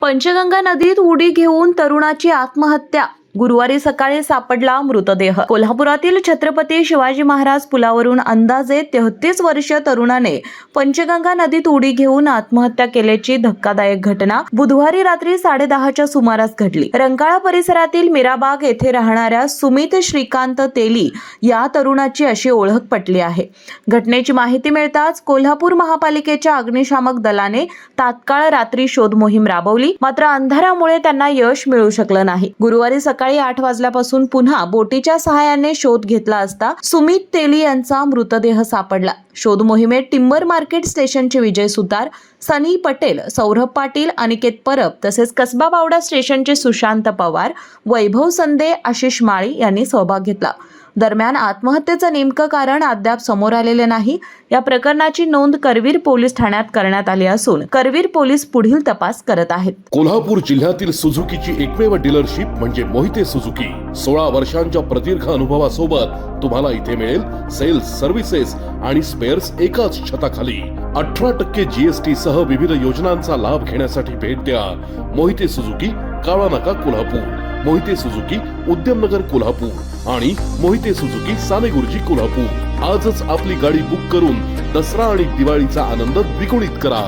पंचगंगा नदीत उडी घेऊन तरुणाची आत्महत्या। गुरुवारी सकाळी सापडला मृतदेह। कोल्हापुरातील छत्रपती शिवाजी महाराज पुलावरून अंदाजे 33 वर्षीय तरुणाने पंचगंगा नदीत उडी घेऊन आत्महत्या केल्याची धक्कादायक घटना बुधवारी रात्री 10:30च्या सुमारास घडली। रंकाळा परिसरातील मीराबाग येथे राहणाऱ्या सुमित श्रीकांत तेली या तरुणाची अशी ओळख पटली आहे। घटनेची माहिती मिळताच कोल्हापूर महापालिकेच्या अग्निशामक दलाने तात्काळ रात्री शोध मोहीम राबवली, मात्र अंधारामुळे त्यांना यश मिळू शकलं नाही। गुरुवारी सकाळी 8 वाजल्यापासून पुन्हा बोटीच्या सहाय्याने शोध घेतला असता सुमित तेली यांचा मृतदेह सापडला। शोध मोहिमेत टिंबर मार्केट स्टेशनचे विजय सुतार, सनी पटेल, सौरभ पाटील, अनिकेत परब तसेच कसबा बावडा स्टेशनचे सुशांत पवार, वैभव संदे, आशिष माळी यांनी सहभाग घेतला। दरम्यान आत्महत्येचं नेमकं कारण अद्याप समोर आलेले नाही। या प्रकरणाची नोंद करवीर पोलीस ठाण्यात करण्यात आली असून करवीर पोलीस पुढील तपास करत आहेत। कोल्हापूर जिल्ह्यातील सुझुकीची एकमेव डीलरशिप म्हणजे मोहिते सुझुकी। 16 वर्षांच्या प्रदीर्घ अनुभवासोबत तुम्हाला इथे मिळेल सेल्स, सर्व्हिसेस आणि स्पेअर्स एकाच छताखाली। 18% GST सह विविध योजनांचा लाभ घेण्यासाठी भेट द्या मोहिते सुझुकी, काळा नाका, कोल्हापूर। मोहिते सुझुकी, उद्यमनगर, कोल्हापूर आणि मोहिते सुझुकी, सानेगुरुजी, कोल्हापूर। आजच आपली गाडी बुक करून दसरा आणि दिवाळीचा आनंद द्विगुणित करा।